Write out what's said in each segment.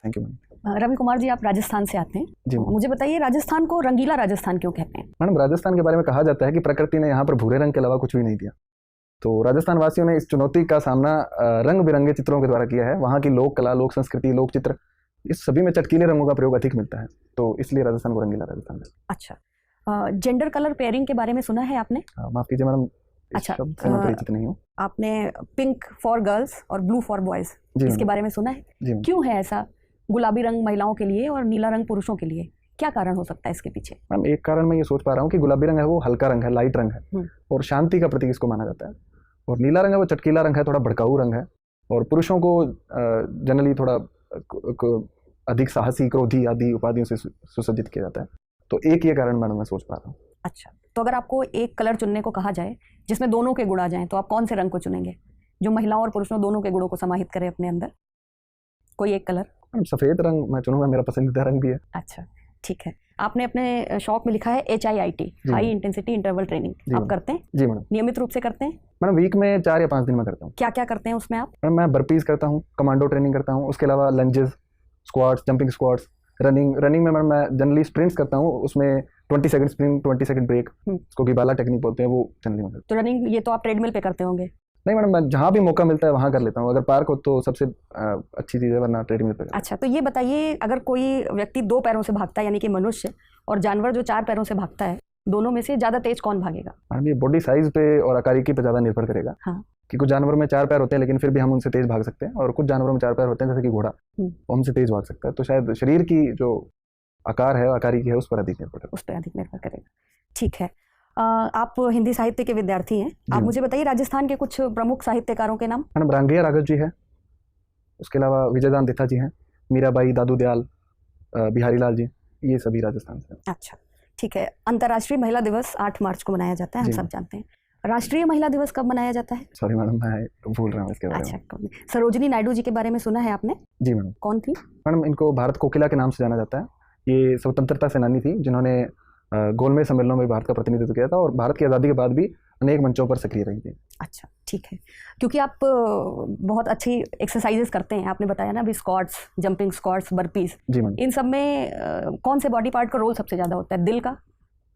Thank you ma'am. Ravi Kumar ji, आप राजस्थान से आते हैं जी मुझे बताइए, राजस्थान को रंगीला राजस्थान क्यों कहते हैं? मैडम, राजस्थान के बारे में कहा जाता है कि प्रकृति ने यहाँ पर भूरे रंग के अलावा कुछ भी नहीं दिया। तो राजस्थान वासियों ने इस चुनौती का सामना रंग बिरंगे चित्रों के द्वारा किया है। वहाँ की लोक कला, लोक संस्कृति, लोक चित्र, इस सभी में चटकीले रंगों का प्रयोग अधिक मिलता है, तो इसलिए राजस्थान को रंगीला राजस्थान है। अच्छा, जेंडर कलर पेयरिंग के बारे में सुना है आपने? माफ कीजिए मैडम, अच्छा, से मैं परिचित नहीं हूँ। आपने पिंक फॉर गर्ल्स और ब्लू फॉर बॉयज, इसके बारे में सुना है? क्यों है ऐसा? गुलाबी रंग महिलाओं के लिए और नीला रंग पुरुषों के लिए, क्या कारण हो सकता है इसके पीछे? मैम, एक कारण मैं ये सोच पा रहा हूँ कि गुलाबी रंग है वो हल्का रंग है, लाइट रंग है और शांति का प्रतीक इसको माना जाता है, और नीला रंग है वो चटकीला रंग है, थोड़ा भड़काऊ रंग है, और पुरुषों को जनरली थोड़ा अधिक साहसी, क्रोधी आदि उपाधियों से सुसज्जित किया जाता है। तो एक ये कारण मैडम मैं सोच पा रहा हूँ। अच्छा, तो अगर आपको एक कलर चुनने को कहा जाए जिसमें दोनों के गुण आ जाएं, तो आप कौन से रंग को चुनेंगे जो महिलाओं और पुरुषों दोनों के गुणों को समाहित करे अपने अंदर? कोई एक कलर? सफेद रंग मैं चुनूंगा, मेरा पसंदीदा रंग भी है। अच्छा, ठीक है। आपने अपने शौक में लिखा है HIIT, high intensity interval training, आप करते हैं? जी मैडम। नियमित रूप से करते हैं? मैडम, वीक में 4 या 5 दिन में करता हूँ। क्या क्या करते हैं उसमें आप? मैं बर्पीज करता हूँ, कमांडो ट्रेनिंग करता हूँ, उसके अलावा lunges, squats, jumping squats, running में मैं जनरली स्प्रिंट्स करता हूँ, उसमें 20 सेकंड स्प्रिंट, 20 सेकंड ब्रेक, उसको गिबाला टेक्निक बोलते हैं, वो जनरली में। तो रनिंग ये तो आप ट्रेडमिल पे करते होंगे? नहीं मैडम, मैं जहाँ भी मौका मिलता है वहाँ कर लेता हूँ, अगर पार्क हो तो सबसे अच्छी चीज़ है, वरना ट्रेडमिल पे। अच्छा, तो ये बताइए, अगर कोई व्यक्ति 2 पैरों से भागता है, यानी कि मनुष्य, और जानवर जो 4 पैरों से भागता है, दोनों में से ज़्यादा तेज कौन भागेगा? मैडम, ये बॉडी साइज पे और आकारिकी पे ज़्यादा निर्भर करेगा। हाँ, कि कुछ जानवरों में 4 पैर होते हैं लेकिन फिर भी हम उनसे तेज भाग सकते हैं, और कुछ जानवरों में 4 पैर होते हैं जैसे कि घोड़ा, वो हमसे तेज भाग सकता है। तो शायद शरीर की जो आकार है, आकारिकी है, उस पर अधिक निर्भर करेगा। उस पर अधिक निर्भर करेगा। ठीक है। आप हिंदी साहित्य के विद्यार्थी हैं, आप मुझे बताइए राजस्थान के कुछ प्रमुख साहित्यकारों के नाम। मैडम, रांगैया राघव जी है, उसके अलावा विजयदान देथा जी हैं, मीराबाई, दादू दयाल, बिहारी लाल जी, ये सभी राजस्थान से। अच्छा, ठीक है। अंतर्राष्ट्रीय महिला दिवस 8 मार्च को मनाया जाता है, हम सब जानते हैं। राष्ट्रीय महिला दिवस कब मनाया जाता है? सॉरी मैडम, मैं भूल रहा हूँ इसके बारे में। अच्छा, सरोजिनी नायडू जी के बारे में सुना है आपने? जी मैडम। कौन थी? मैडम, इनको भारत कोकिला के नाम से जाना जाता है। ये स्वतंत्रता सेनानी थी जिन्होंने गोलमेज सम्मेलनों में भारत का प्रतिनिधित्व किया था, और भारत की आज़ादी के बाद भी अनेक मंचों पर सक्रिय रही थी। अच्छा, ठीक है। क्योंकि आप बहुत अच्छी एक्सरसाइजेस करते हैं, आपने बताया ना अभी, स्क्वाट्स, जंपिंग स्क्वाट्स, बर्पीज, जी मैम। इन सब में कौन से बॉडी पार्ट का रोल सबसे ज़्यादा होता है? दिल का,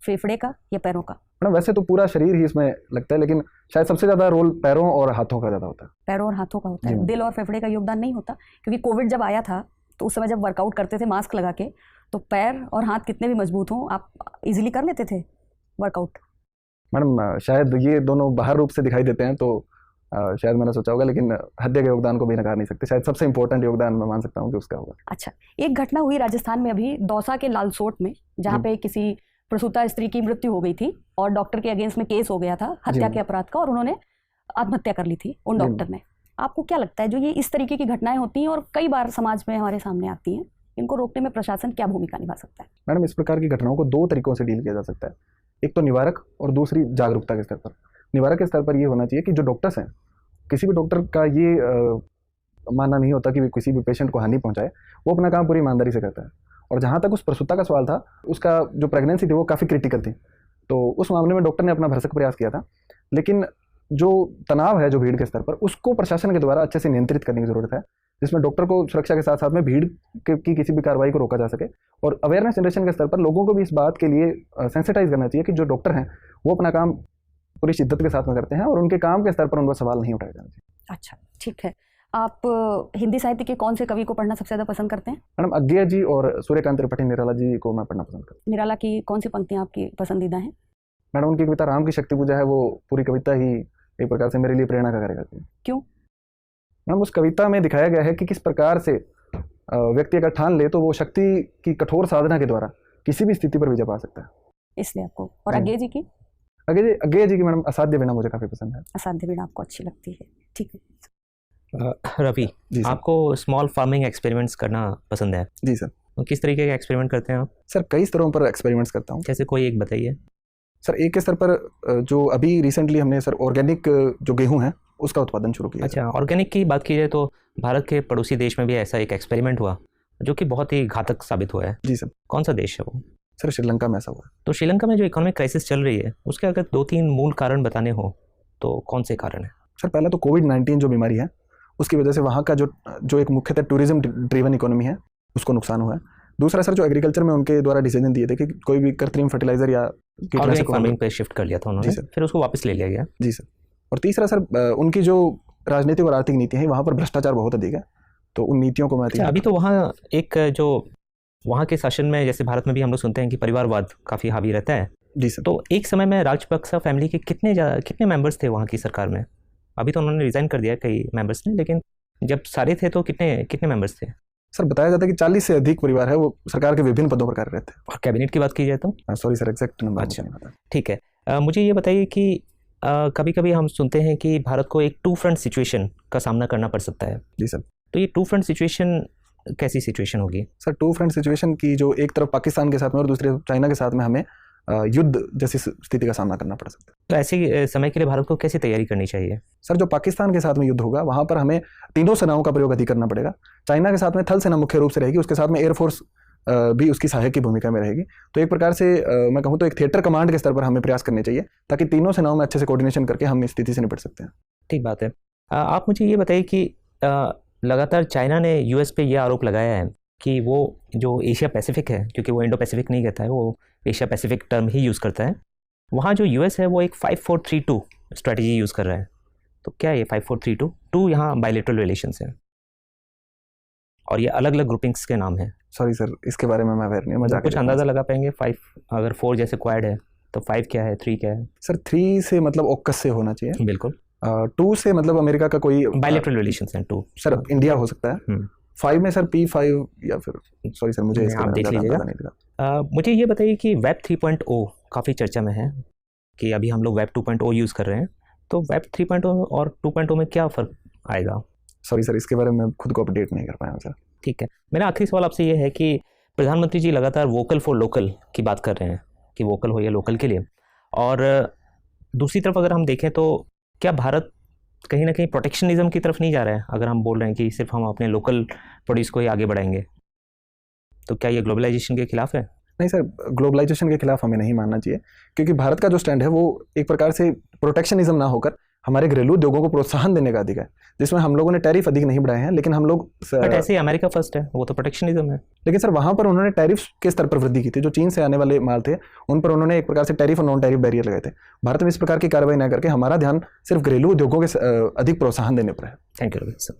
फेफड़े का, या पैरों का? मैडम, वैसे तो पूरा शरीर ही इसमें लगता है, लेकिन शायद सबसे ज़्यादा रोल पैरों और हाथों का ज़्यादा होता है। पैरों और हाथों का होता है, दिल और फेफड़े का योगदान नहीं होता? क्योंकि कोविड जब आया था तो उस समय जब वर्कआउट करते थे मास्क लगा के, तो पैर और हाथ कितने भी मजबूत हों, आप इजीली कर लेते थे वर्कआउट? मैडम, शायद ये दोनों बाहर रूप से दिखाई देते हैं, तो शायद मैंने सोचा होगा, लेकिन हृदय के योगदान को भी नकार नहीं सकते। शायद सबसे इंपॉर्टेंट योगदान मैं मान सकता हूँ कि उसका होगा। अच्छा, एक घटना हुई राजस्थान में अभी, दौसा के लालसोट में, जहाँ पे किसी प्रसूता स्त्री की मृत्यु हो गई थी और डॉक्टर के अगेंस्ट में केस हो गया था हत्या के अपराध का, और उन्होंने आत्महत्या कर ली थी उन डॉक्टर ने। आपको क्या लगता है, जो ये इस तरीके की घटनाएं होती हैं और कई बार समाज में हमारे सामने आती हैं, इनको रोकने में प्रशासन क्या भूमिका निभा सकता है? मैडम, इस प्रकार की घटनाओं को 2 तरीकों से डील किया जा सकता है। एक तो निवारक, और दूसरी जागरूकता के स्तर पर। निवारक के स्तर पर ये होना चाहिए कि जो डॉक्टर्स हैं, किसी भी डॉक्टर का ये मानना नहीं होता कि वे किसी भी पेशेंट को हानि पहुंचाए, वो अपना काम पूरी ईमानदारी से करता है। और जहाँ तक उस प्रसूता का सवाल था, उसका जो प्रेगनेंसी थी वो काफ़ी क्रिटिकल थी, तो उस मामले में डॉक्टर ने अपना भरसक प्रयास किया था, लेकिन जो तनाव है जो भीड़ के स्तर पर, उसको प्रशासन के द्वारा अच्छे से नियंत्रित करने की जरूरत है, जिसमें डॉक्टर को सुरक्षा के साथ साथ में भीड़ की किसी भी कार्रवाई को रोका जा सके। और अवेयरनेस जनरेशन के स्तर पर लोगों को भी इस बात के लिए सेंसिटाइज करना चाहिए कि जो डॉक्टर हैं वो अपना काम पूरी शिद्दत के साथ में करते हैं, और उनके काम के स्तर पर उनको सवाल नहीं उठाया जाना चाहिए। अच्छा, ठीक है। आप हिंदी साहित्य के कौन से कवि को पढ़ना सबसे ज़्यादा पसंद करते हैं? मैडम, अज्ञेय जी और सूर्यकांत त्रिपाठी निराला जी को मैं पढ़ना पसंद करता हूँ। निराला की कौन सी पंक्तियाँ आपकी पसंदीदा हैं? मैडम, उनकी कविता राम की शक्ति पूजा है, वो पूरी कविता ही एक प्रकार से मेरे लिए प्रेरणा का कार्य करती है। क्यों? मैडम, उस कविता में दिखाया गया है कि किस प्रकार से व्यक्ति अगर ठान ले तो वो शक्ति की कठोर साधना के द्वारा किसी भी स्थिति पर विजय पा सकता है, इसलिए आपको। और अज्ञेय जी की? अज्ञेय जी की मैडम असाध्य वीणा मुझे काफ़ी पसंद है। असाध्य वीणा आपको अच्छी लगती है, ठीक है। रवि, आपको स्मॉल फार्मिंग एक्सपेरिमेंट्स करना पसंद है? जी सर। तो किस तरीके के एक्सपेरिमेंट करते हैं आप? सर, कई स्तरों पर एक्सपेरिमेंट्स करता हूँ। जैसे कोई एक बताइए। सर, एक के स्तर पर जो अभी रिसेंटली हमने सर ऑर्गेनिक जो गेहूं है उसका उत्पादन शुरू किया। अच्छा, ऑर्गेनिक की बात की जाए तो भारत के पड़ोसी देश में भी ऐसा एक एक्सपेरिमेंट हुआ जो कि बहुत ही घातक साबित हुआ है। जी सर। कौन सा देश है वो? सर, श्रीलंका में ऐसा हुआ। तो श्रीलंका में जो इकोनॉमिक क्राइसिस चल रही है उसके अगर 2-3 मूल कारण बताने हो तो कौन से कारण है? सर, पहला तो कोविड-19 जो बीमारी है उसकी वजह से वहाँ का जो एक मुख्यतः टूरिज्म ड्रिवन इकोनॉमी है उसको नुकसान हुआ है। दूसरा सर जो एग्रीकल्चर में उनके द्वारा डिसीजन दिए थे कि कोई भी कृत्रिम फर्टिलाइजर या ऑर्गेनिक फार्मिंग पे शिफ्ट कर लिया था उन्होंने, जी सर। फिर उसको वापस ले लिया गया। जी सर। और तीसरा सर उनकी जो राजनीतिक और आर्थिक नीतियाँ हैं वहाँ पर भ्रष्टाचार बहुत अधिक है, तो उन नीतियों को मैं अच्छा, अभी तो वहाँ एक जो वहाँ के शासन में, जैसे भारत में भी हम लोग सुनते हैं कि परिवारवाद काफ़ी हावी रहता है। जी सर। तो एक समय में राजपक्सा फैमिली के कितने मेंबर्स थे वहाँ की सरकार में? अभी तो उन्होंने रिजाइन कर दिया कई मेंबर्स ने, लेकिन जब सारे थे तो कितने मेंबर्स थे? सर बताया जाता है कि 40 से अधिक परिवार है वो सरकार के विभिन्न पदों पर कार्यरत थे। और कैबिनेट की बात की जाए तो? सॉरी सर, एग्जैक्ट नंबर अच्छा, नहीं पता। ठीक है। मुझे ये बताइए कि कभी कभी हम सुनते हैं कि भारत को एक टू फ्रंट सिचुएशन का सामना करना पड़ सकता है। जी सर। तो ये टू फ्रंट सिचुएशन कैसी सिचुएशन होगी? सर टू फ्रंट सिचुएशन की जो एक तरफ पाकिस्तान के साथ में और दूसरे चाइना के साथ में हमें युद्ध जैसी स्थिति का सामना करना पड़ सकता है। तो ऐसे समय के लिए भारत को कैसी तैयारी करनी चाहिए? सर जो पाकिस्तान के साथ में युद्ध होगा वहाँ पर हमें तीनों सेनाओं का प्रयोग अधिक करना पड़ेगा। चाइना के साथ में थल सेना मुख्य रूप से रहेगी, उसके साथ में एयरफोर्स भी उसकी सहायक की भूमिका में रहेगी। तो एक प्रकार से मैं कहूँ तो एक थिएटर कमांड के स्तर पर हमें प्रयास करने चाहिए ताकि तीनों सेनाओं में अच्छे से कोऑर्डिनेशन करके हम इस स्थिति से निपट सकते हैं। ठीक बात है। आप मुझे ये बताइए कि लगातार चाइना ने यूएस पे ये आरोप लगाया है कि वो जो एशिया पैसिफिक है, क्योंकि वो इंडो पैसिफिक नहीं कहता है, वो एशिया पैसिफिक टर्म ही यूज़ करता है, वहाँ जो यूएस है वो एक 5432 स्ट्रैटेजी यूज़ कर रहा है। तो क्या ये 5432? 2 यहाँ बायलेटरल रिलेशंस हैं और ये अलग अलग ग्रुपिंग्स के नाम हैं। सॉरी सर, इसके बारे में मैं अवेयर नहीं हूँ। तो कुछ अंदाज़ा लगा पाएंगे? 5 अगर 4 जैसे क्वाड है तो 5 क्या है, 3 क्या है? सर 3 से मतलब ऑक्कस से होना चाहिए। बिल्कुल। 2 से मतलब अमेरिका का कोई बायलेटरल रिलेशंस हैं। 2 सर इंडिया हो सकता है। 5 में सर P5 या फिर सॉरी सर मुझे आप देख लीजिएगा। मुझे ये बताइए कि वेब 3.0 काफ़ी चर्चा में है कि अभी हम लोग वेब 2.0 यूज़ कर रहे हैं, तो वेब 3.0 और 2.0 में क्या फ़र्क आएगा? सॉरी सर, इसके बारे में खुद को अपडेट नहीं कर पाया सर। ठीक है। मेरा आखिरी सवाल आपसे ये है कि प्रधानमंत्री जी लगातार वोकल फॉर लोकल की बात कर रहे हैं कि वोकल हो या लोकल के लिए, और दूसरी तरफ अगर हम देखें तो क्या भारत कहीं ना कहीं प्रोटेक्शनिज्म की तरफ नहीं जा रहा है? अगर हम बोल रहे हैं कि सिर्फ हम अपने लोकल प्रोड्यूस को ही आगे बढ़ाएंगे, तो क्या ये ग्लोबलाइजेशन के खिलाफ है? नहीं सर, ग्लोबलाइजेशन के खिलाफ हमें नहीं मानना चाहिए, क्योंकि भारत का जो स्टैंड है वो एक प्रकार से प्रोटेक्शनिज्म ना होकर हमारे घरेलू उद्योगों को प्रोत्साहन देने का अधिक है, जिसमें हम लोगों ने टैरिफ अधिक नहीं बढ़ाए हैं, लेकिन हम लोग बट ऐसे ही अमेरिका फर्स्ट है, वो तो प्रोटेक्शनिज्म है। लेकिन सर वहाँ पर उन्होंने टैरिफ के स्तर पर वृद्धि की थी। जो चीन से आने वाले माल थे उन पर उन्होंने एक प्रकार से टैरिफ और नॉन टैरिफ बैरियर लगाए थे। भारत में इस प्रकार की कार्रवाई न करके हमारा ध्यान सिर्फ घरेलू उद्योगों के अधिक प्रोत्साहन देने पर है। Thank you sir.